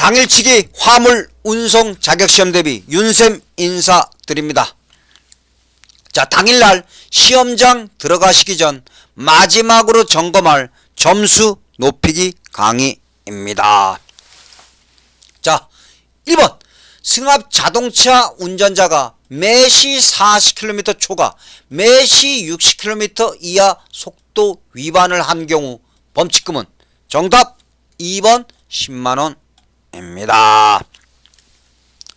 당일치기 화물 운송 자격시험 대비 윤쌤 인사드립니다. 자, 당일날 시험장 들어가시기 전 마지막으로 점검할 점수 높이기 강의입니다. 자, 1번 승합 자동차 운전자가 매시 40km 초과 매시 60km 이하 속도 위반을 한 경우 범칙금은 정답 2번 10만원입니다.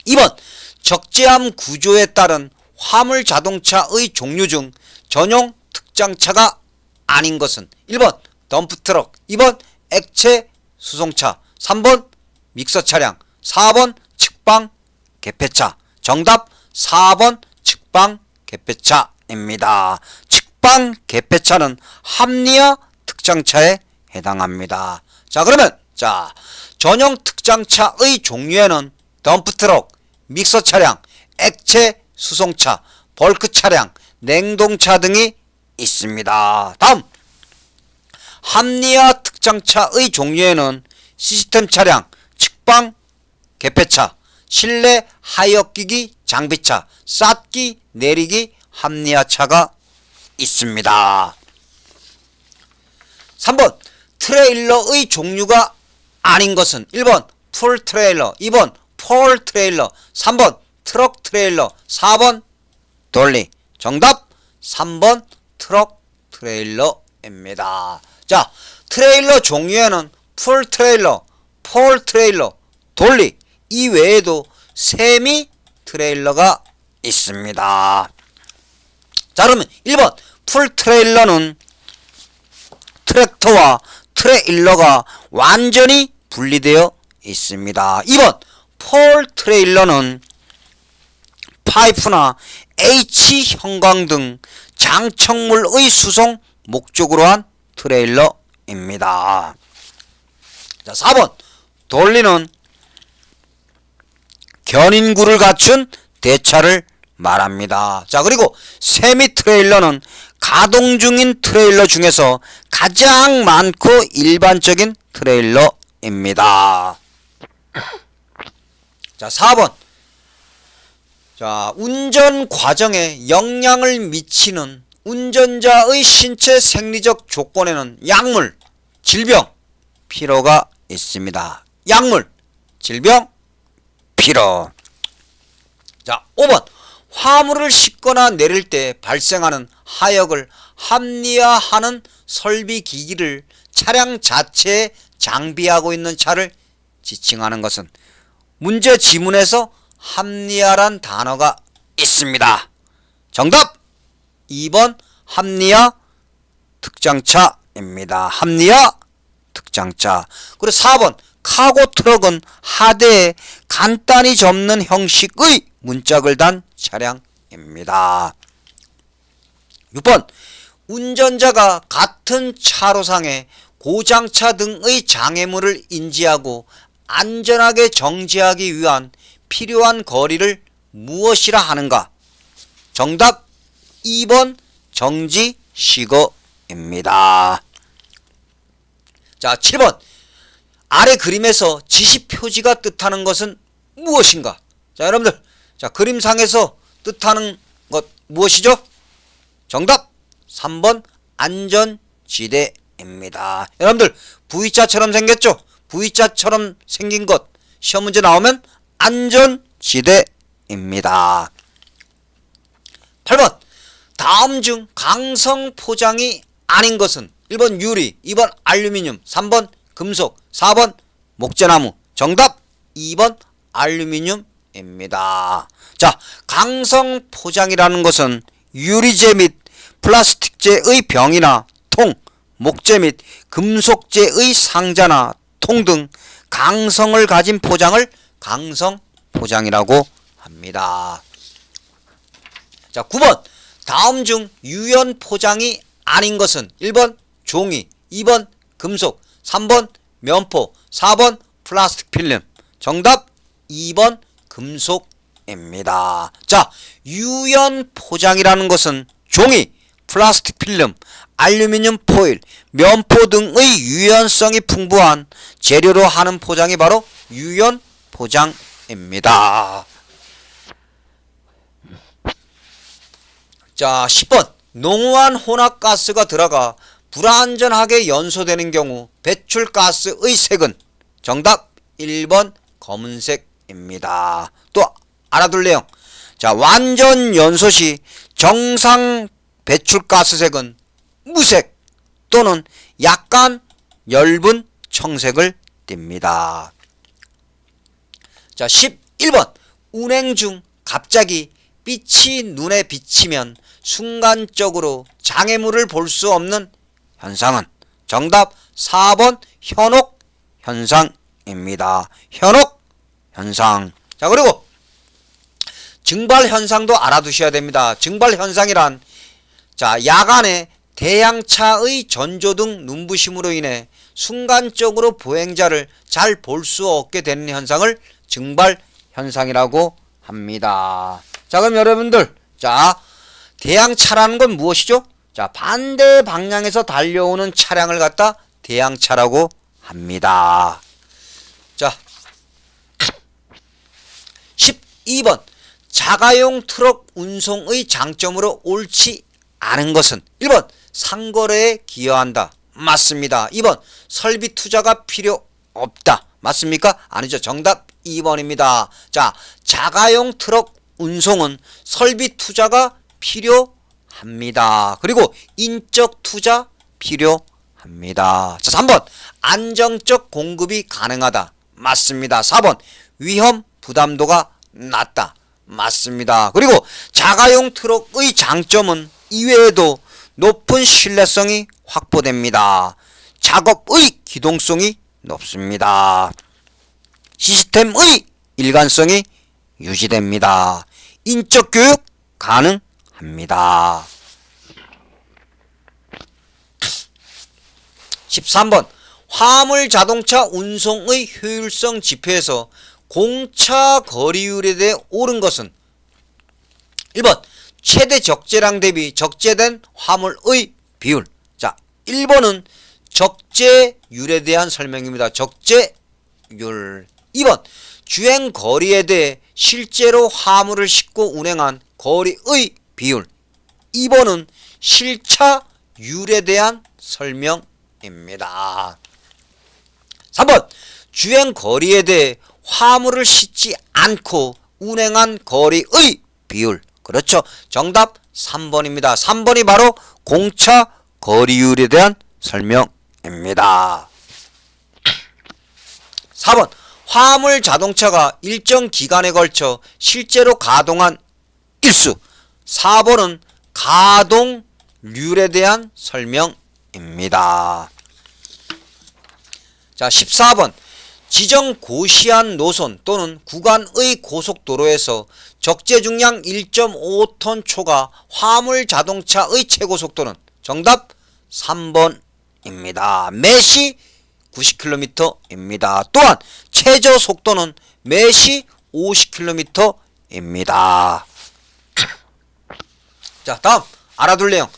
2번 적재함 구조에 따른 화물 자동차의 종류 중 전용 특장차가 아닌 것은 1번 덤프트럭, 2번 액체 수송차, 3번 믹서 차량, 4번 측방 개폐차. 정답 4번 측방 개폐차입니다. 측방 개폐차는 합리화 특장차에 해당합니다. 자, 그러면 전용 특장차의 종류에는 덤프트럭, 믹서 차량, 액체 수송차, 벌크 차량, 냉동차 등이 있습니다. 다음 합리화 특장차의 종류에는 시스템 차량, 측방 개폐차, 실내 하역기기 장비차, 쌓기 내리기 합리화차가 있습니다. 3번 트레일러의 종류가 아닌 것은 1번 풀 트레일러, 2번 폴 트레일러, 3번 트럭 트레일러, 4번 돌리. 정답 3번 트럭 트레일러입니다. 자, 트레일러 종류에는 풀 트레일러, 폴 트레일러, 돌리 이 외에도 세미 트레일러가 있습니다. 자, 그러면 1번 풀 트레일러는 트랙터와 트레일러가 완전히 분리되어 있습니다. 2번 폴 트레일러는 파이프나 H 형광 등 장착물의 수송 목적으로 한 트레일러입니다. 자, 4번 돌리는 견인구를 갖춘 대차를 말합니다. 자, 그리고 세미 트레일러는 가동 중인 트레일러 중에서 가장 많고 일반적인 트레일러입니다. 자, 4번 운전 과정에 영향을 미치는 운전자의 신체 생리적 조건에는 약물, 질병, 피로가 있습니다. 약물, 질병, 피로. 자, 5번 화물을 싣거나 내릴 때 발생하는 하역을 합리화하는 설비 기기를 차량 자체에 장비하고 있는 차를 지칭하는 것은 문제 지문에서 합리화란 단어가 있습니다. 정답 2번 합리화 특장차입니다. 합리화 특장차. 그리고 4번 카고 트럭은 하대에 간단히 접는 형식의 문짝을 단 차량입니다. 6번 운전자가 같은 차로상에 고장차 등의 장애물을 인지하고 안전하게 정지하기 위한 필요한 거리를 무엇이라 하는가? 정답 2번 정지 시거입니다. 자, 7번 아래 그림에서 지시표지가 뜻하는 것은 무엇인가? 자, 여러분들 그림상에서 뜻하는 것 무엇이죠? 정답 3번 안전지대입니다. 여러분들 V자처럼 생겼죠? V자처럼 생긴 것 시험 문제 나오면 안전지대입니다. 8번 다음 중 강성 포장이 아닌 것은 1번 유리, 2번 알루미늄, 3번 금속, 4번 목재나무. 정답 2번 알루미늄입니다. 자, 강성 포장이라는 것은 유리재 및 플라스틱재의 병이나 통, 목재 및 금속재의 상자나 통 등 강성을 가진 포장을 강성 포장이라고 합니다. 자, 9번 다음 중 유연 포장이 아닌 것은 1번 종이, 2번 금속, 3번 면포, 4번 플라스틱 필름. 정답 2번 금속입니다. 자, 유연 포장이라는 것은 종이, 플라스틱 필름, 알루미늄 포일, 면포 등의 유연성이 풍부한 재료로 하는 포장이 바로 유연 포장입니다. 자, 10번. 농후한 혼합가스가 들어가 불안전하게 연소되는 경우 배출가스의 색은 정답 1번 검은색입니다. 또 알아둘 내용. 자, 완전 연소 시 정상 배출가스색은 무색 또는 약간 엷은 청색을 띱니다. 자, 11번. 운행 중 갑자기 빛이 눈에 비치면 순간적으로 장애물을 볼 수 없는 현상은 정답 4번 현옥 현상입니다. 현옥 현상. 자, 그리고 증발 현상도 알아두셔야 됩니다. 증발 현상이란 자, 야간에 대양차의 전조등 눈부심으로 인해 순간적으로 보행자를 잘 볼 수 없게 되는 현상을 증발 현상이라고 합니다. 자, 그럼 여러분들, 자, 대양차라는 건 무엇이죠? 자, 반대 방향에서 달려오는 차량을 갖다 대양차라고 합니다. 자, 12번. 자가용 트럭 운송의 장점으로 옳지 않은 것은 1번 상거래에 기여한다. 맞습니다. 2번 설비 투자가 필요 없다. 맞습니까? 아니죠. 정답 2번입니다. 자, 자가용 트럭 운송은 설비 투자가 필요합니다. 그리고 인적 투자 필요합니다. 자, 3번 안정적 공급이 가능하다. 맞습니다. 4번 위험 부담도가 낮다. 맞습니다. 그리고 자가용 트럭의 장점은 이외에도 높은 신뢰성이 확보됩니다. 작업의 기동성이 높습니다. 시스템의 일관성이 유지됩니다. 인적 교육 가능합니다. 13번 화물 자동차 운송의 효율성 지표에서 공차 거리율에 대해 옳은 것은 1번 최대 적재량 대비 적재된 화물의 비율. 자, 1번은 적재율에 대한 설명입니다. 적재율. 2번 주행 거리에 대해 실제로 화물을 싣고 운행한 거리의 비율. 2번은 실차율에 대한 설명입니다. 3번 주행 거리에 대해 화물을 싣지 않고 운행한 거리의 비율. 그렇죠. 정답 3번입니다. 3번이 바로 공차 거리율에 대한 설명입니다. 4번 화물 자동차가 일정 기간에 걸쳐 실제로 가동한 일수. 4번은 가동률에 대한 설명입니다. 자, 14번 지정 고시한 노선 또는 구간의 고속도로에서 적재 중량 1.5톤 초과 화물 자동차의 최고 속도는 정답 3번입니다. 매시 90km입니다. 또한 최저 속도는 매시 50km입니다. 자, 다음 알아둘 내용.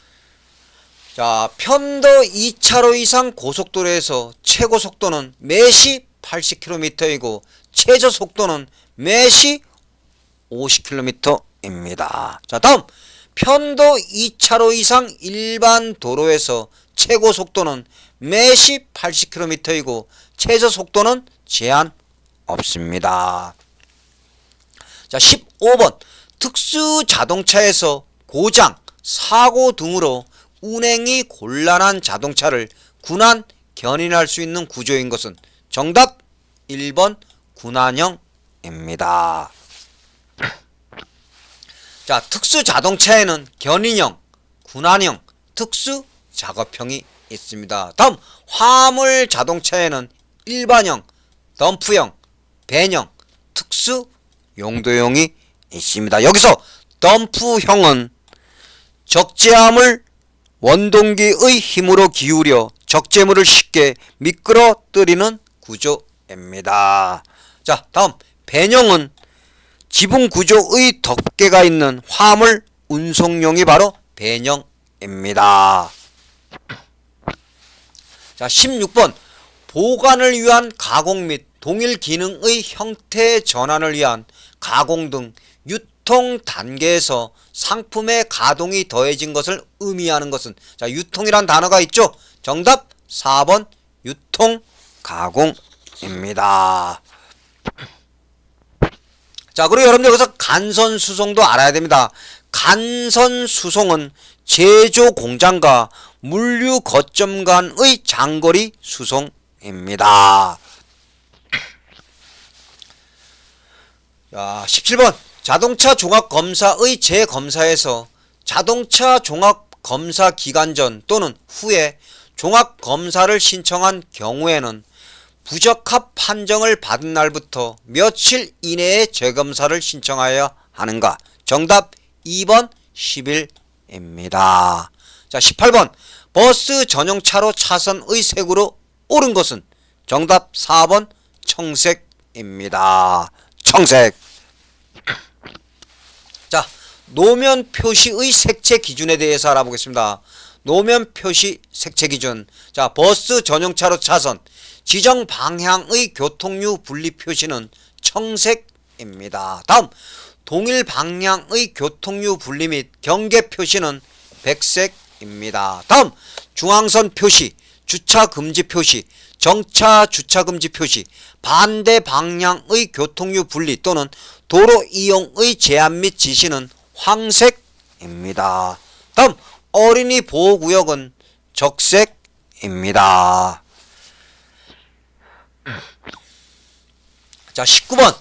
자, 편도 2차로 이상 고속도로에서 최고 속도는 매시 80km이고 최저 속도는 매시 50km입니다. 자, 다음 편도 2차로 이상 일반 도로에서 최고 속도는 매시 80km이고 최저 속도는 제한 없습니다. 자, 15번 특수 자동차에서 고장, 사고 등으로 운행이 곤란한 자동차를 군안 견인할 수 있는 구조인 것은 정답 1번 군안형입니다. 자, 특수 자동차에는 견인형, 군안형, 특수 작업형이 있습니다. 다음 화물 자동차에는 일반형, 덤프형, 밴형, 특수 용도형이 있습니다. 여기서 덤프형은 적재함을 원동기의 힘으로 기울여 적재물을 쉽게 미끄러뜨리는 구조입니다. 자, 다음 밴형은 지붕 구조의 덮개가 있는 화물 운송용이 바로 밴형입니다. 입니다. 자, 16번 보관을 위한 가공 및 동일 기능의 형태 전환을 위한 가공 등 유통 단계에서 상품의 가동이 더해진 것을 의미하는 것은, 자, 유통이란 단어가 있죠. 정답 4번 유통 가공입니다. 자, 그리고 여러분들 여기서 간선수송도 알아야 됩니다. 간선수송은 제조 공장과 물류 거점 간의 장거리 수송입니다. 자, 17번 자동차 종합검사의 재검사에서 자동차 종합검사 기간 전 또는 후에 종합검사를 신청한 경우에는 부적합 판정을 받은 날부터 며칠 이내에 재검사를 신청하여야 하는가? 정답 2번 10일입니다. 자, 18번 버스 전용차로 차선의 색으로 옳은 것은? 정답 4번 청색입니다. 청색. 자, 노면 표시의 색채 기준에 대해서 알아보겠습니다. 노면 표시 색채 기준. 자, 버스 전용차로 차선 지정 방향의 교통류 분리 표시는 청색입니다. 다음 동일 방향의 교통류 분리 및 경계 표시는 백색입니다. 다음 중앙선 표시, 주차 금지 표시, 정차 주차 금지 표시, 반대 방향의 교통류 분리 또는 도로 이용의 제한 및 지시는 황색입니다. 다음 어린이 보호구역은 적색입니다. 자, 19번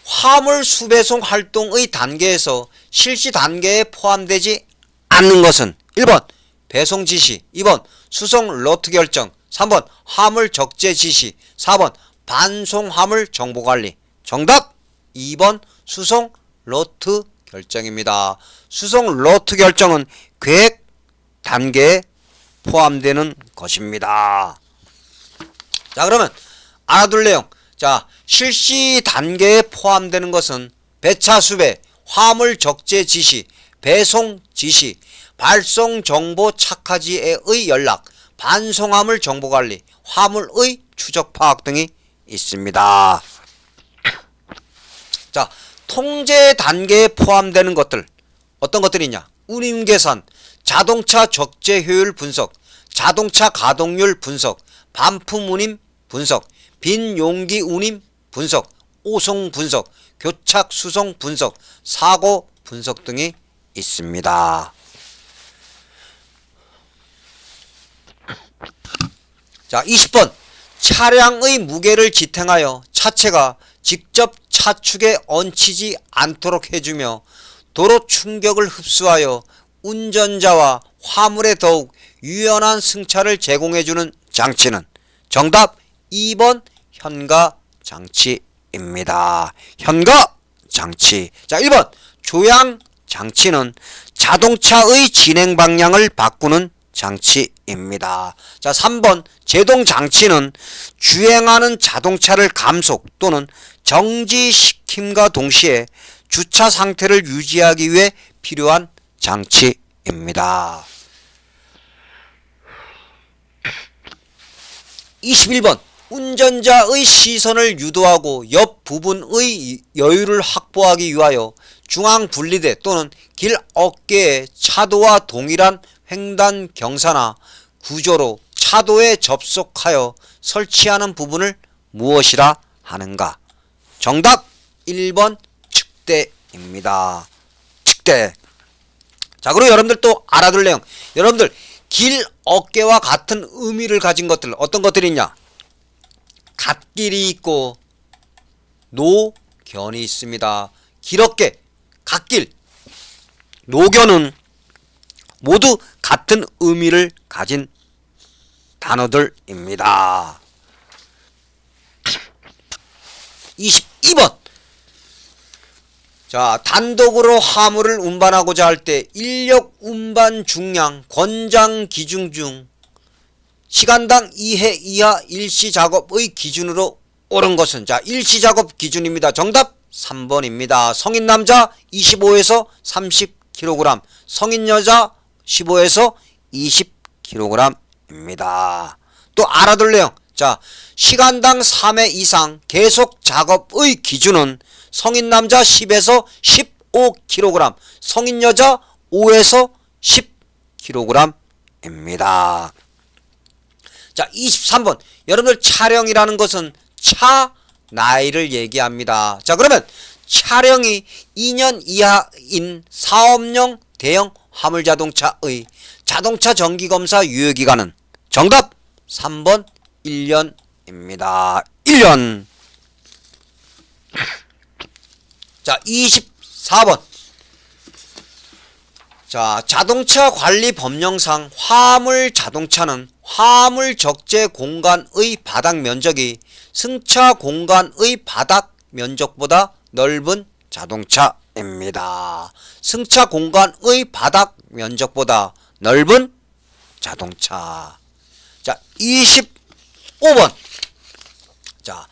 화물 수배송 활동의 단계에서 실시 단계에 포함되지 않는 것은? 1번 배송 지시, 2번 수송 로트 결정, 3번 화물 적재 지시, 4번 반송 화물 정보 관리. 정답 2번 수송 로트 결정입니다. 수송 로트 결정은 계획 단계에 포함되는 것입니다. 자, 그러면 알아둘 내용. 자, 실시 단계에 포함되는 것은 배차 수배, 화물 적재 지시, 배송 지시, 발송 정보 착화지의 연락, 반송 화물 정보 관리, 화물의 추적 파악 등이 있습니다. 자, 통제 단계에 포함되는 것들 어떤 것들이 있냐? 운임 계산, 자동차 적재 효율 분석, 자동차 가동률 분석, 반품 운임 분석, 빈 용기 운임 분석, 오송 분석, 교착 수송 분석, 사고 분석 등이 있습니다. 자, 20번 차량의 무게를 지탱하여 차체가 직접 차축에 얹히지 않도록 해주며 도로 충격을 흡수하여 운전자와 화물에 더욱 유연한 승차를 제공해주는 장치는? 정답 2번 현가 장치입니다. 현가 장치. 자, 1번 조향 장치는 자동차의 진행 방향을 바꾸는 장치입니다. 자, 3번 제동 장치는 주행하는 자동차를 감속 또는 정지시킴과 동시에 주차 상태를 유지하기 위해 필요한 장치입니다. 21번 운전자의 시선을 유도하고 옆 부분의 여유를 확보하기 위하여 중앙 분리대 또는 길 어깨에 차도와 동일한 횡단 경사나 구조로 차도에 접속하여 설치하는 부분을 무엇이라 하는가? 정답 1번 측대입니다. 측대. 자, 그리고 여러분들 또 알아둘 내용. 여러분들 길 어깨와 같은 의미를 가진 것들 어떤 것들이 있냐? 갓길이 있고 노견이 있습니다. 길 어깨, 갓길, 노견은 모두 같은 의미를 가진 단어들입니다. 22번 자, 단독으로 화물을 운반하고자 할 때 인력 운반 중량 권장 기준 중 시간당 2회 이하 일시 작업의 기준으로 옳은 것은? 자, 일시 작업 기준입니다. 정답 3번입니다. 성인 남자 25에서 30kg, 성인 여자 15에서 20kg입니다. 또 알아둘 내용. 자, 시간당 3회 이상 계속 작업의 기준은 성인 남자 10에서 15kg, 성인 여자 5에서 10kg입니다. 자, 23번. 여러분들 촬영이라는 것은 차 나이를 얘기합니다. 자, 그러면 차량이 2년 이하인 사업용 대형 화물자동차의 자동차 정기검사 유효기간은 정답 3번 1년입니다. 1년. 자, 24번. 자, 자동차 관리 법령상 화물 자동차는 화물 적재 공간의 바닥 면적이 승차 공간의 바닥 면적보다 넓은 자동차입니다. 승차 공간의 바닥 면적보다 넓은 자동차. 자, 25번. 자,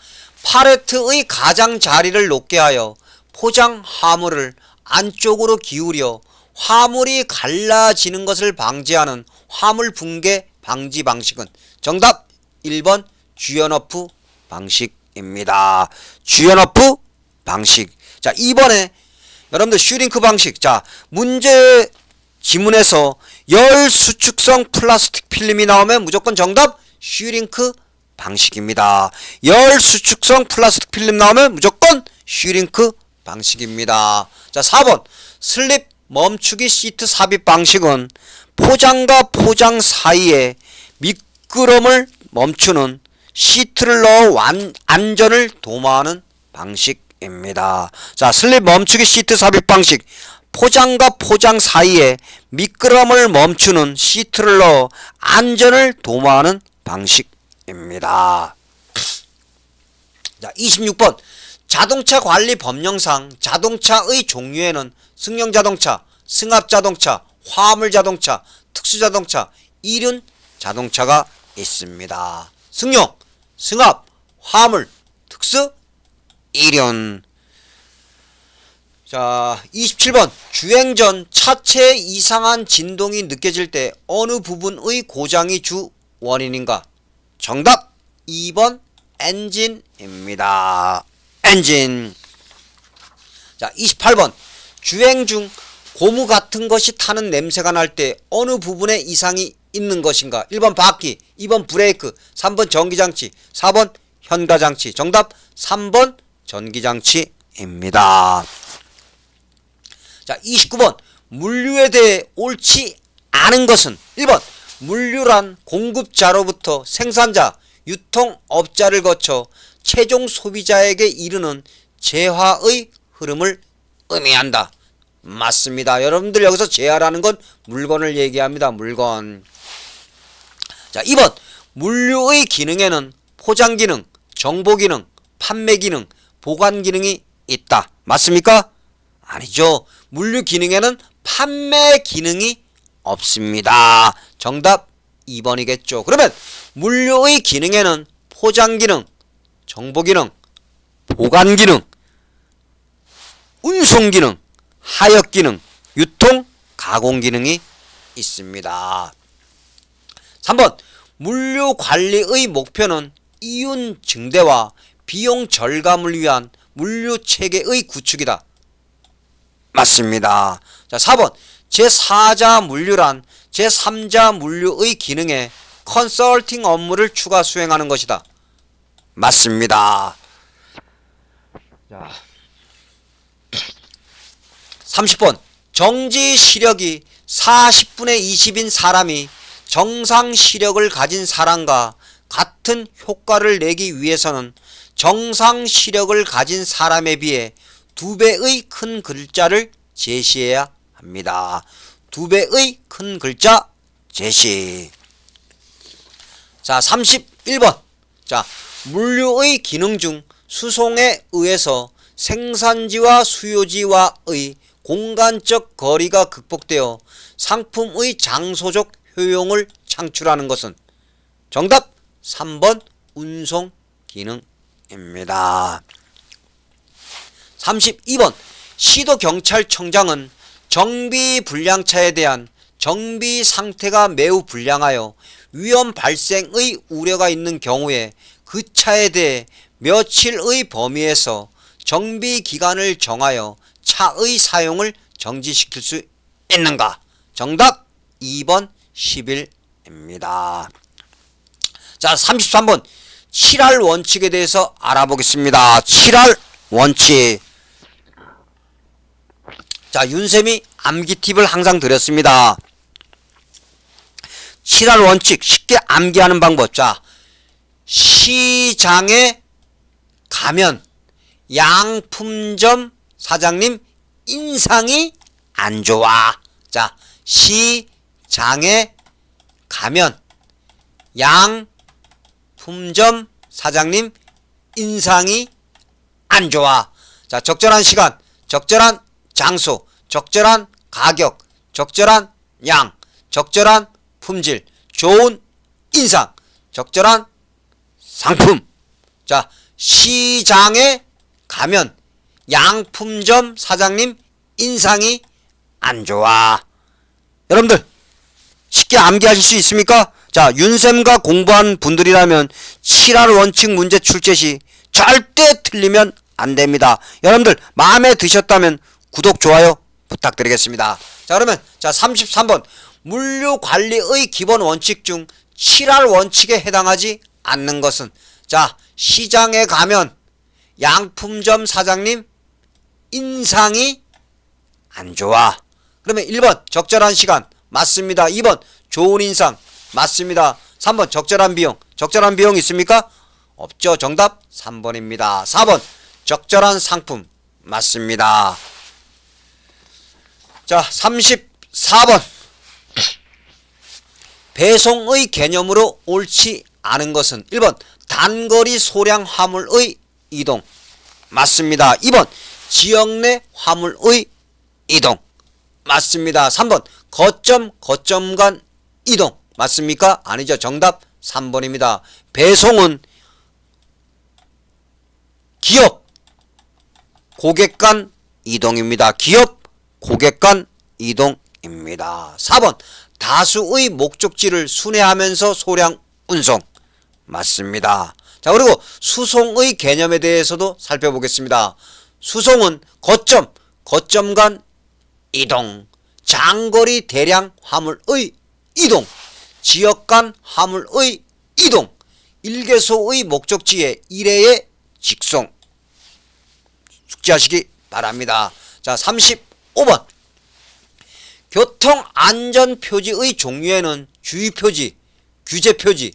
팔레트의 가장자리를 높게 하여 포장 화물을 안쪽으로 기울여 화물이 갈라지는 것을 방지하는 화물 붕괴 방지 방식은 정답 1번 주연어프 방식입니다. 주연어프 방식. 자, 2번에 여러분들 슈링크 방식. 자, 문제 지문에서 열 수축성 플라스틱 필름이 나오면 무조건 정답 슈링크 방식입니다. 열 수축성 플라스틱 필름 나오면 무조건 슈링크 방식입니다. 자, 4번 슬립 멈추기 시트 삽입 방식은 포장과 포장 사이에 미끄럼을 멈추는 시트를 넣어 안전을 도모하는 방식입니다. 자, 슬립 멈추기 시트 삽입 방식. 포장과 포장 사이에 미끄럼을 멈추는 시트를 넣어 안전을 도모하는 방식입니다. 자, 26번. 자동차 관리 법령상 자동차의 종류에는 승용자동차, 승합자동차, 화물자동차, 특수자동차, 이륜 자동차가 있습니다. 승용, 승합, 화물, 특수, 이륜. 자, 27번. 주행 전 차체에 이상한 진동이 느껴질 때 어느 부분의 고장이 주 원인인가? 정답 2번 엔진입니다. 엔진. 자, 28번. 주행 중 고무 같은 것이 타는 냄새가 날 때 어느 부분에 이상이 있는 것인가? 1번 바퀴, 2번 브레이크, 3번 전기장치, 4번 현가장치. 정답 3번 전기장치입니다. 자, 29번. 물류에 대해 옳지 않은 것은 1번 물류란 공급자로부터 생산자, 유통업자를 거쳐 최종 소비자에게 이르는 재화의 흐름을 의미한다. 맞습니다. 여러분들 여기서 재화라는 건 물건을 얘기합니다. 물건. 자, 2번 물류의 기능에는 포장 기능, 정보 기능, 판매 기능, 보관 기능이 있다. 맞습니까? 아니죠. 물류 기능에는 판매 기능이 없습니다. 정답 2번이겠죠. 그러면 물류의 기능에는 포장 기능, 정보 기능, 보관 기능, 운송 기능, 하역 기능, 유통, 가공 기능이 있습니다. 3번 물류 관리의 목표는 이윤 증대와 비용 절감을 위한 물류 체계의 구축이다. 맞습니다. 자, 4번 제4자 물류란 제3자 물류의 기능에 컨설팅 업무를 추가 수행하는 것이다. 맞습니다. 자, 30번 정지 시력이 40분의 20인 사람이 정상 시력을 가진 사람과 같은 효과를 내기 위해서는 정상 시력을 가진 사람에 비해 2배의 큰 글자를 제시해야 합니다. 2배의 큰 글자 제시. 자, 31번. 자, 물류의 기능 중 수송에 의해서 생산지와 수요지와의 공간적 거리가 극복되어 상품의 장소적 효용을 창출하는 것은 정답 3번 운송 기능입니다. 32번 시도경찰청장은 정비 불량차에 대한 정비 상태가 매우 불량하여 위험 발생의 우려가 있는 경우에 그 차에 대해 며칠의 범위에서 정비 기간을 정하여 차의 사용을 정지시킬 수 있는가? 정답 2번 10일입니다. 자, 33번 7할 원칙에 대해서 알아보겠습니다. 7할 원칙. 자, 윤쌤이 암기 팁을 항상 드렸습니다. 7할 원칙 쉽게 암기하는 방법. 자, 시장에 가면 양품점 사장님 인상이 안 좋아. 자, 시장에 가면 양품점 사장님 인상이 안 좋아. 자, 적절한 시간, 적절한 장소, 적절한 가격, 적절한 양, 적절한 품질, 좋은 인상, 적절한 상품. 자, 시장에 가면 양품점 사장님 인상이 안 좋아. 여러분들 쉽게 암기하실 수 있습니까? 자, 윤쌤과 공부한 분들이라면 7할 원칙 문제 출제 시 절대 틀리면 안 됩니다. 여러분들 마음에 드셨다면 구독, 좋아요 부탁드리겠습니다. 자, 그러면 자 33번 물류관리의 기본 원칙 중 7할 원칙에 해당하지 않는 것은? 자, 시장에 가면 양품점 사장님 인상이 안 좋아. 그러면 1번 적절한 시간 맞습니다. 2번 좋은 인상 맞습니다. 3번 적절한 비용. 적절한 비용 있습니까? 없죠. 정답 3번입니다. 4번 적절한 상품 맞습니다. 자, 34번 배송의 개념으로 옳지 않은 것은? 1번 단거리 소량 화물의 이동 맞습니다. 2번 지역 내 화물의 이동 맞습니다. 3번 거점 간 이동 맞습니까? 아니죠. 정답 3번입니다. 배송은 기업 고객 간 이동입니다. 기업 고객 간 이동입니다. 4번 다수의 목적지를 순회하면서 소량 운송 맞습니다. 자, 그리고 수송의 개념에 대해서도 살펴보겠습니다. 수송은 거점 간 이동, 장거리 대량 화물의 이동, 지역 간 화물의 이동, 일개소의 목적지에 일회의 직송. 숙지하시기 바랍니다. 자, 35번 교통안전표지의 종류에는 주의표지, 규제표지,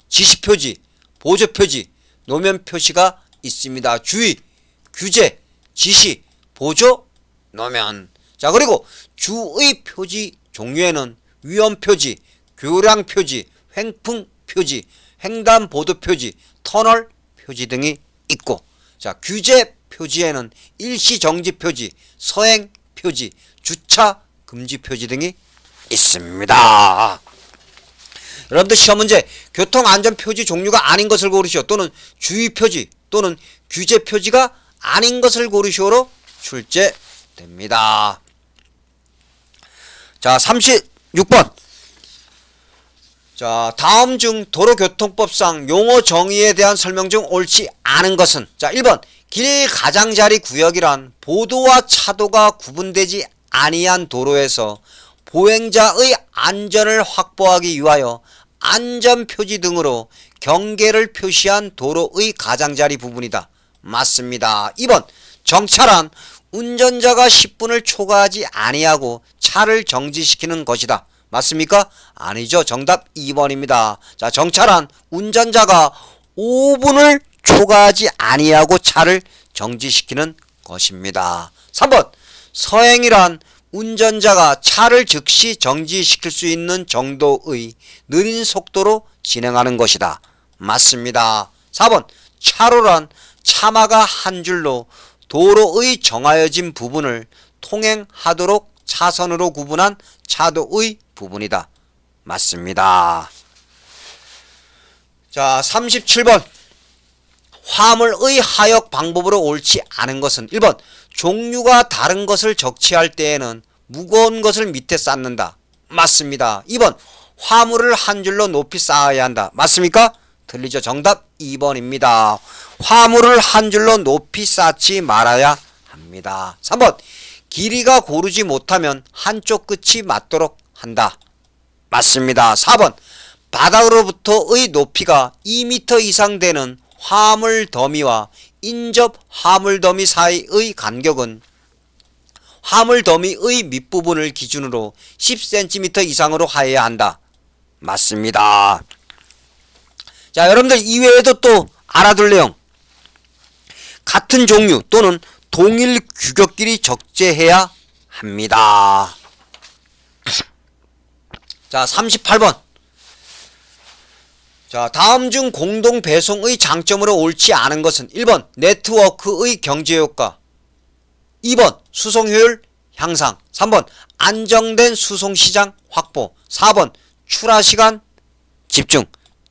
지시표지, 보조표지, 노면표시가 있습니다. 주의, 규제, 지시, 보조, 노면. 자, 그리고 주의 표지 종류에는 위험표지, 교량표지, 횡풍표지, 횡단보도표지, 터널표지 등이 있고, 자, 규제 표지에는 일시정지표지, 서행표지, 주차금지표지 등이 있습니다. 여러분들 시험 문제 교통안전표지 종류가 아닌 것을 고르시오 또는 주의표지 또는 규제표지가 아닌 것을 고르시오로 출제됩니다. 자, 36번 자, 다음 중 도로교통법상 용어 정의에 대한 설명 중 옳지 않은 것은? 자, 1번 길 가장자리 구역이란 보도와 차도가 구분되지 아니한 도로에서 보행자의 안전을 확보하기 위하여 안전표지 등으로 경계를 표시한 도로의 가장자리 부분이다. 맞습니다. 2번 정차란 운전자가 10분을 초과하지 아니하고 차를 정지시키는 것이다. 맞습니까? 아니죠. 정답 2번입니다. 자, 정차란 운전자가 5분을 초과하지 아니하고 차를 정지시키는 것입니다. 3번 서행이란 운전자가 차를 즉시 정지시킬 수 있는 정도의 느린 속도로 진행하는 것이다. 맞습니다. 4번 차로란 차마가 한 줄로 도로의 정하여진 부분을 통행하도록 차선으로 구분한 차도의 부분이다. 맞습니다. 자, 37번 화물의 하역 방법으로 옳지 않은 것은? 1번 종류가 다른 것을 적치할 때에는 무거운 것을 밑에 쌓는다. 맞습니다. 2번 화물을 한 줄로 높이 쌓아야 한다. 맞습니까? 틀리죠. 정답 2번입니다. 화물을 한 줄로 높이 쌓지 말아야 합니다. 3번 길이가 고르지 못하면 한쪽 끝이 맞도록 한다. 맞습니다. 4번 바닥으로부터의 높이가 2m 이상 되는 화물 더미와 인접 화물 더미 사이의 간격은 화물 더미의 밑부분을 기준으로 10cm 이상으로 하여야 한다. 맞습니다. 자, 여러분들 이외에도 또 알아둘 내용. 같은 종류 또는 동일 규격끼리 적재해야 합니다. 자, 38번. 자, 다음 중 공동 배송의 장점으로 옳지 않은 것은 1번 네트워크의 경제효과, 2번 수송효율 향상, 3번 안정된 수송시장 확보, 4번 출하시간 집중.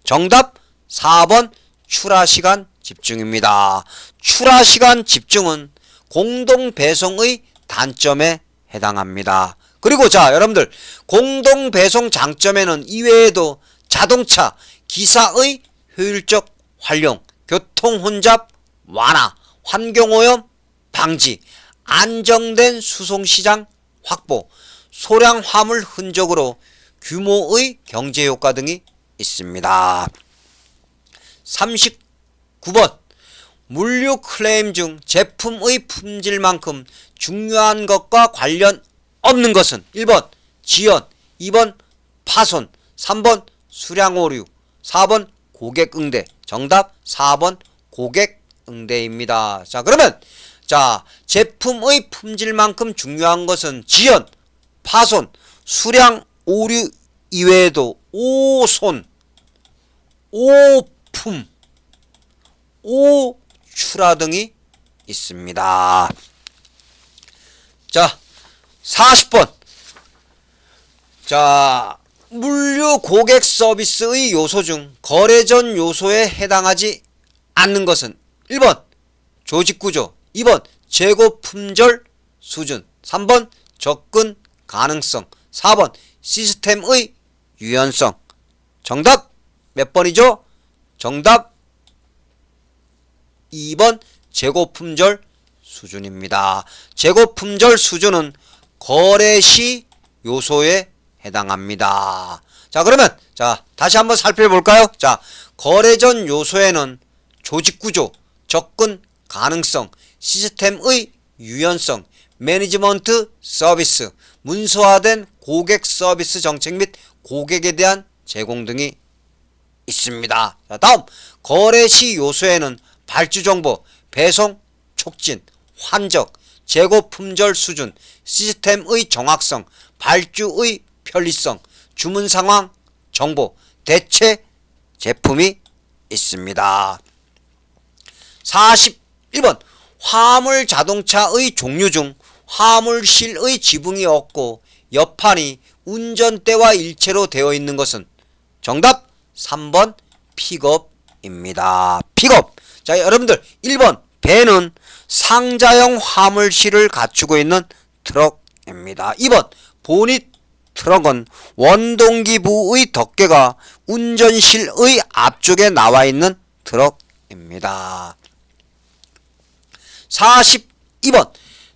정답 4번 출하시간 집중입니다. 출하시간 집중은 공동배송의 단점에 해당합니다. 그리고 자, 여러분들 공동배송 장점에는 이외에도 자동차 기사의 효율적 활용, 교통혼잡 완화, 환경오염 방지, 안정된 수송시장 확보, 소량 화물 흔적으로 규모의 경제효과 등이 있습니다. 39번 물류 클레임 중 제품의 품질만큼 중요한 것과 관련 없는 것은 1번 지연, 2번 파손, 3번 수량 오류, 4번 고객 응대. 정답 4번 고객 응대입니다. 자, 그러면 자, 제품의 품질만큼 중요한 것은 지연, 파손, 수량 오류 이외에도 오손, 오품, 오출하 등이 있습니다. 자, 40번. 자, 물류 고객 서비스의 요소 중 거래 전 요소에 해당하지 않는 것은 1번 조직구조, 2번 재고 품절 수준, 3번 접근 가능성, 4번 시스템의 유연성. 정답 몇 번이죠? 정답 2번 재고 품절 수준입니다. 재고 품절 수준은 거래 시 요소에 해당합니다. 자, 그러면 자, 다시 한번 살펴볼까요? 자, 거래 전 요소에는 조직구조, 접근 가능성, 시스템의 유연성, 매니지먼트 서비스, 문서화된 고객 서비스 정책 및 고객에 대한 제공 등이 있습니다. 자, 다음 거래 시 요소에는 발주 정보, 배송 촉진, 환적, 재고 품절 수준, 시스템의 정확성, 발주의 편리성, 주문 상황 정보, 대체 제품이 있습니다. 41번 화물 자동차의 종류 중 화물실의 지붕이 없고 옆판이 운전대와 일체로 되어 있는 것은 정답 3번 픽업입니다. 픽업. 자, 여러분들 1번 배는 상자형 화물실을 갖추고 있는 트럭입니다. 2번 보닛 트럭은 원동기부의 덮개가 운전실의 앞쪽에 나와 있는 트럭입니다. 42번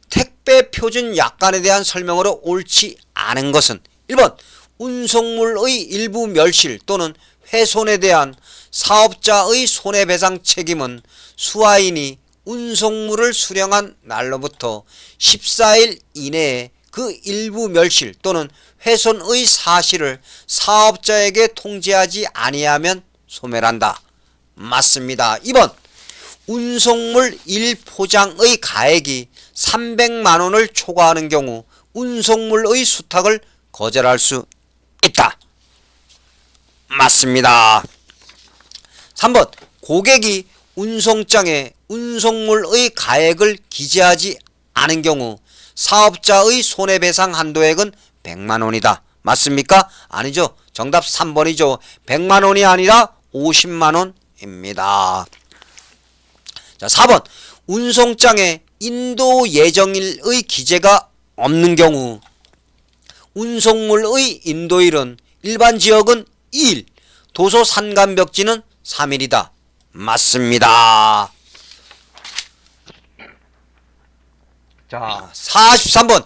택배 표준 약관에 대한 설명으로 옳지 않은 것은 1번 운송물의 일부 멸실 또는 훼손에 대한 사업자의 손해배상 책임은 수화인이 운송물을 수령한 날로부터 14일 이내에 그 일부 멸실 또는 훼손의 사실을 사업자에게 통지하지 아니하면 소멸한다. 맞습니다. 2번 운송물 1포장의 가액이 300만원을 초과하는 경우 운송물의 수탁을 거절할 수 있다. 맞습니다. 3번 고객이 운송장에 운송물의 가액을 기재하지 않은 경우 사업자의 손해배상 한도액은 100만원이다. 맞습니까? 아니죠. 정답 3번이죠. 100만원이 아니라 50만원입니다. 자, 4번 운송장에 인도 예정일의 기재가 없는 경우 운송물의 인도일은 일반 지역은 2일, 도서 산간벽지는 3일이다. 맞습니다. 자, 43번.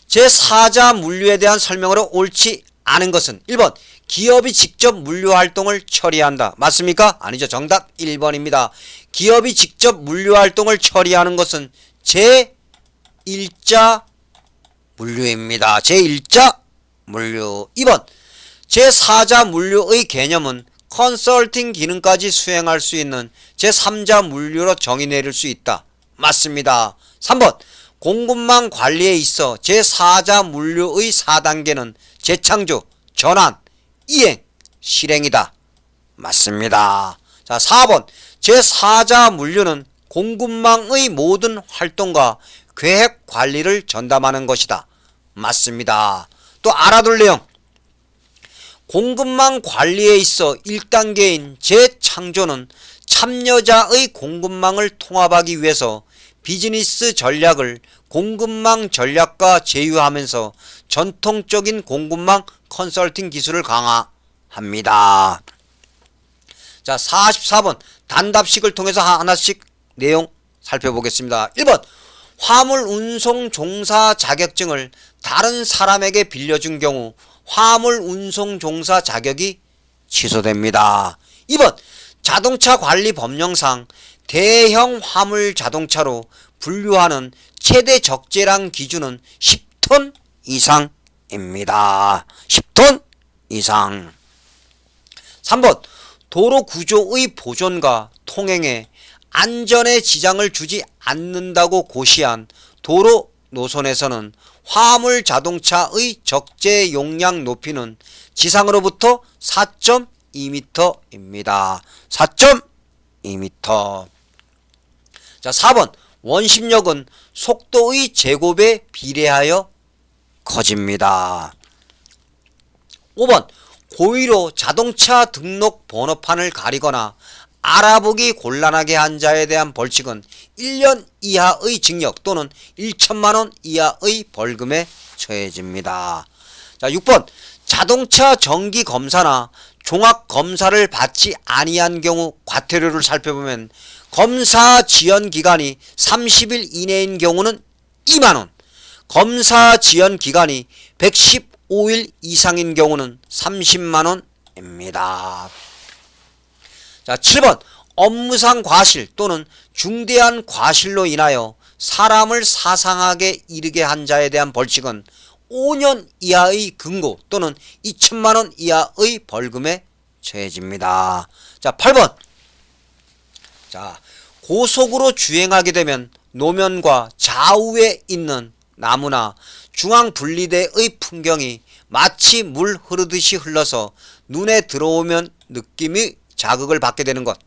제4자 물류에 대한 설명으로 옳지 않은 것은 1번 기업이 직접 물류 활동을 처리한다. 맞습니까? 아니죠. 정답 1번입니다. 기업이 직접 물류 활동을 처리하는 것은 제1자 물류입니다. 제1자 물류. 2번 제4자 물류의 개념은 컨설팅 기능까지 수행할 수 있는 제3자 물류로 정의 내릴 수 있다. 맞습니다. 3번 공급망 관리에 있어 제4자 물류의 4단계는 재창조, 전환, 이행, 실행이다. 맞습니다. 자, 4번 제4자 물류는 공급망의 모든 활동과 계획 관리를 전담하는 것이다. 맞습니다. 또 알아둘 내용. 공급망 관리에 있어 1단계인 재창조는 참여자의 공급망을 통합하기 위해서 비즈니스 전략을 공급망 전략과 제휴하면서 전통적인 공급망 컨설팅 기술을 강화합니다. 자, 44번 단답식을 통해서 하나씩 내용 살펴보겠습니다. 1번 화물 운송 종사 자격증을 다른 사람에게 빌려준 경우 화물 운송 종사 자격이 취소됩니다. 2번 자동차 관리 법령상 대형 화물 자동차로 분류하는 최대 적재량 기준은 10톤 이상입니다. 10톤 이상. 3번 도로 구조의 보존과 통행에 안전에 지장을 주지 않는다고 고시한 도로 노선에서는 화물 자동차의 적재 용량 높이는 지상으로부터 4.2m입니다. 4.2m. 자, 4번 원심력은 속도의 제곱에 비례하여 커집니다. 5번 고의로 자동차 등록 번호판을 가리거나 알아보기 곤란하게 한 자에 대한 벌칙은 1년 이하의 징역 또는 1천만원 이하의 벌금에 처해집니다. 자, 6번 자동차 정기검사나 종합검사를 받지 아니한 경우 과태료를 살펴보면 검사 지연 기간이 30일 이내인 경우는 2만원, 검사 지연 기간이 115일 이상인 경우는 30만원입니다. 자, 7번 업무상 과실 또는 중대한 과실로 인하여 사람을 사상하게 이르게 한 자에 대한 벌칙은 5년 이하의 금고 또는 2천만원 이하의 벌금에 처해집니다. 자, 8번 자, 고속으로 주행하게 되면 노면과 좌우에 있는 나무나 중앙 분리대의 풍경이 마치 물 흐르듯이 흘러서 눈에 들어오면 느낌이 자극을 받게 되는 것.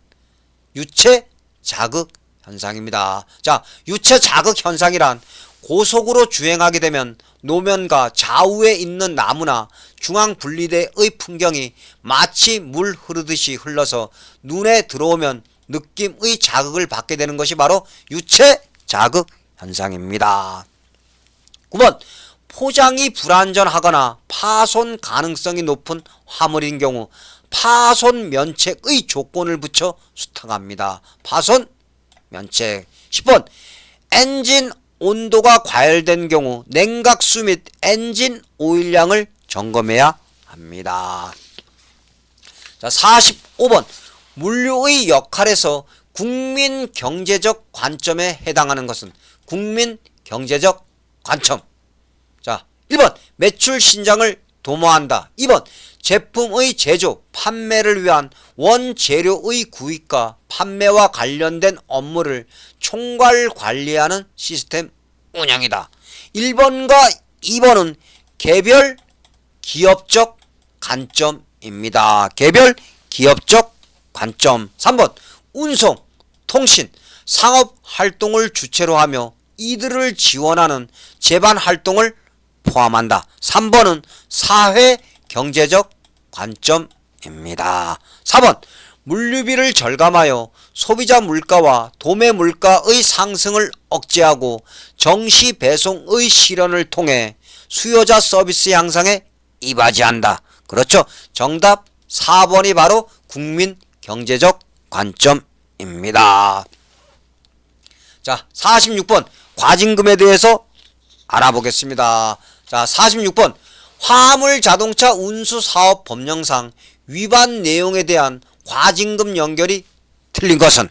유체 자극 현상입니다. 자, 유체 자극 현상이란 고속으로 주행하게 되면 노면과 좌우에 있는 나무나 중앙 분리대의 풍경이 마치 물 흐르듯이 흘러서 눈에 들어오면 느낌의 자극을 받게 되는 것이 바로 유체 자극 현상입니다. 9번 포장이 불안전하거나 파손 가능성이 높은 화물인 경우 파손 면책의 조건을 붙여 수탁합니다. 파손 면책. 10번 엔진 온도가 과열된 경우 냉각수 및 엔진 오일량을 점검해야 합니다. 자, 45번 물류의 역할에서 국민 경제적 관점에 해당하는 것은 국민 경제적 관점. 자, 1번 매출 신장을 도모한다. 2번 제품의 제조, 판매를 위한 원재료의 구입과 판매와 관련된 업무를 총괄 관리하는 시스템 운영이다. 1번과 2번은 개별 기업적 관점입니다. 개별 기업적 관점. 3번 운송, 통신, 상업 활동을 주체로 하며 이들을 지원하는 제반 활동을 포함한다. 3번은 사회 경제적 관점입니다. 4번 물류비를 절감하여 소비자 물가와 도매 물가의 상승을 억제하고 정시 배송의 실현을 통해 수요자 서비스 향상에 이바지한다. 그렇죠. 정답 4번이 바로 국민 경제적 관점입니다. 자, 46번 과징금에 대해서 알아보겠습니다. 자, 46번 화물자동차 운수사업 법령상 위반 내용에 대한 과징금 연결이 틀린 것은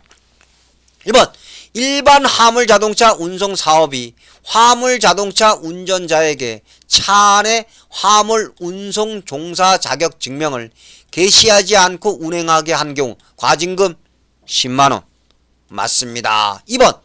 1번 일반 화물자동차 운송사업이 화물자동차 운전자에게 차 안에 화물 운송 종사 자격 증명을 게시하지 않고 운행하게 한 경우 과징금 10만원 맞습니다. 2번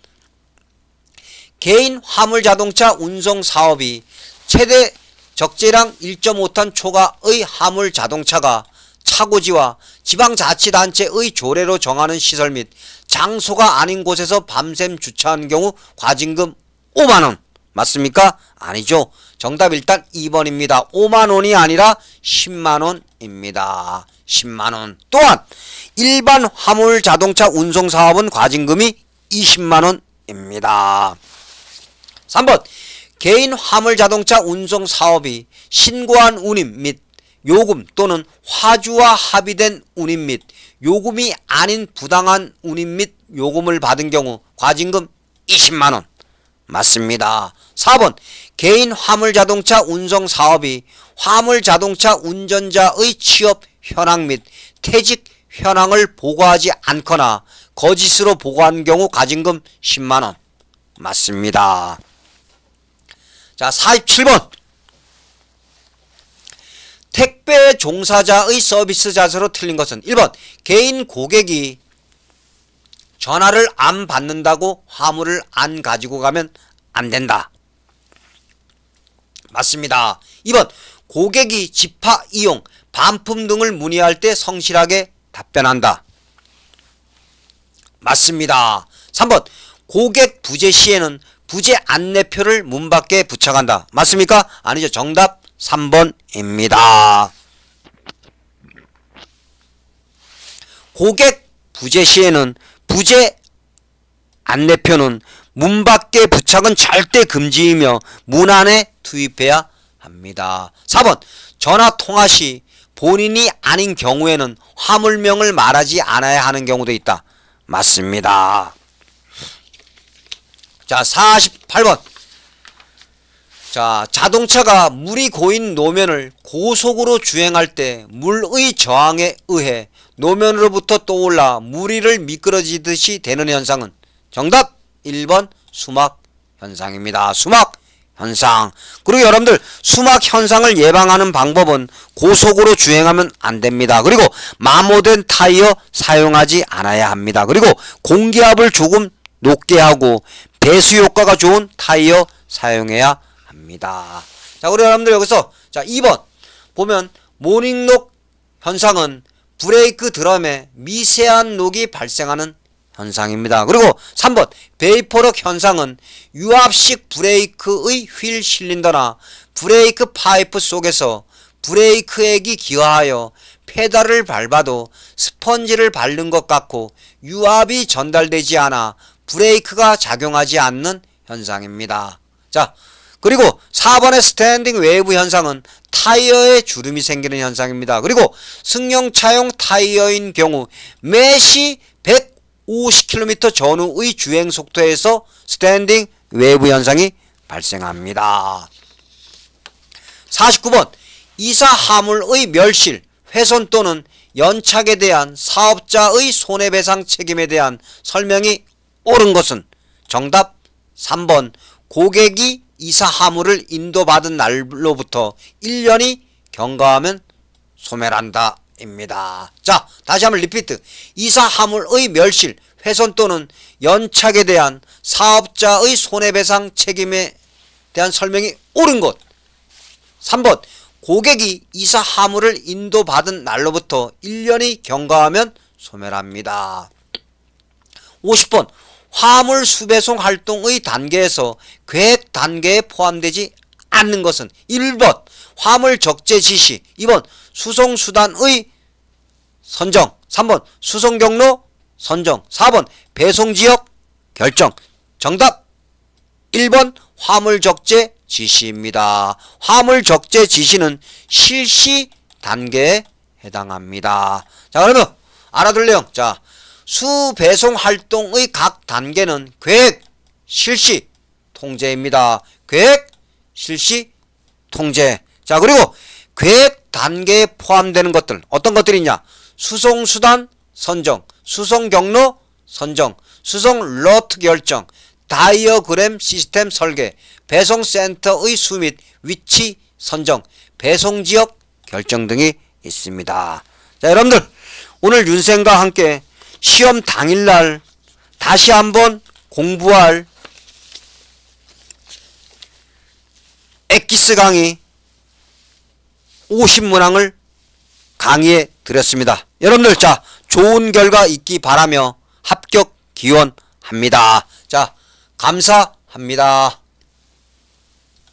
개인 화물자동차 운송사업이 최대 적재량 1.5톤 초과의 화물자동차가 차고지와 지방자치단체의 조례로 정하는 시설 및 장소가 아닌 곳에서 밤샘 주차한 경우 과징금 5만원 맞습니까? 아니죠. 정답 일단 2번입니다. 5만원이 아니라 10만원입니다. 10만원. 또한 일반 화물자동차 운송사업은 과징금이 20만원입니다. 3번 개인 화물자동차 운송사업이 신고한 운임 및 요금 또는 화주와 합의된 운임 및 요금이 아닌 부당한 운임 및 요금을 받은 경우 과징금 20만원 맞습니다. 4번 개인 화물자동차 운송사업이 화물자동차 운전자의 취업 현황 및 퇴직 현황을 보고하지 않거나 거짓으로 보고한 경우 과징금 10만원 맞습니다. 자, 47번 택배 종사자의 서비스 자세로 틀린 것은 1번 개인 고객이 전화를 안 받는다고 화물을 안 가지고 가면 안 된다. 맞습니다. 2번 고객이 집화 이용, 반품 등을 문의할 때 성실하게 답변한다. 맞습니다. 3번 고객 부재 시에는 부재 안내표를 문 밖에 부착한다. 맞습니까? 아니죠. 정답 3번입니다. 고객 부재 시에는 부재 안내표는 문 밖에 부착은 절대 금지이며 문 안에 투입해야 합니다. 4번 전화 통화 시 본인이 아닌 경우에는 화물명을 말하지 않아야 하는 경우도 있다. 맞습니다. 자, 48번 자, 자동차가 물이 고인 노면을 고속으로 주행할 때 물의 저항에 의해 노면으로부터 떠올라 물위를 미끄러지듯이 되는 현상은 정답 1번 수막 현상입니다. 수막 현상. 그리고 여러분들 수막 현상을 예방하는 방법은 고속으로 주행하면 안 됩니다. 그리고 마모된 타이어 사용하지 않아야 합니다. 그리고 공기압을 조금 높게 하고 배수 효과가 좋은 타이어 사용해야 합니다. 자, 우리 여러분들 여기서 자 2번 보면 모닝록 현상은 브레이크 드럼에 미세한 녹이 발생하는 현상입니다. 그리고 3번 베이퍼럭 현상은 유압식 브레이크의 휠 실린더나 브레이크 파이프 속에서 브레이크액이 기화하여 페달을 밟아도 스펀지를 밟는 것 같고 유압이 전달되지 않아 브레이크가 작용하지 않는 현상입니다. 자, 그리고 4번의 스탠딩 웨이브 현상은 타이어에 주름이 생기는 현상입니다. 그리고 승용차용 타이어인 경우 매시 150km 전후의 주행 속도에서 스탠딩 웨이브 현상이 발생합니다. 49번 이사 화물의 멸실, 훼손 또는 연착에 대한 사업자의 손해배상 책임에 대한 설명이 옳은 것은 정답 3번 고객이 이사 화물을 인도받은 날로부터 1년이 경과하면 소멸한다 입니다. 자, 다시 한번 리피트. 이사 화물의 멸실, 훼손 또는 연착에 대한 사업자의 손해배상 책임에 대한 설명이 옳은 것 3번 고객이 이사 화물을 인도받은 날로부터 1년이 경과하면 소멸합니다. 50번 화물 수배송 활동의 단계에서 계획 단계에 포함되지 않는 것은 1번 화물 적재 지시, 2번 수송수단의 선정, 3번 수송경로 선정, 4번 배송지역 결정. 정답 1번 화물적재 지시입니다. 화물적재 지시는 실시 단계에 해당합니다. 자, 그러면 알아둘 내용. 자, 수배송 활동의 각 단계는 계획, 실시, 통제입니다. 계획, 실시, 통제. 자, 그리고 계획 단계에 포함되는 것들 어떤 것들이 있냐? 수송수단 선정, 수송경로 선정, 수송 루트 결정, 다이어그램 시스템 설계, 배송센터의 수 및 위치 선정, 배송지역 결정 등이 있습니다. 자, 여러분들 오늘 윤쌤과 함께 시험 당일날 다시 한번 공부할 엑기스 강의 50문항을 강의해 드렸습니다. 여러분들 자, 좋은 결과 있기 바라며 합격 기원합니다. 자, 감사합니다.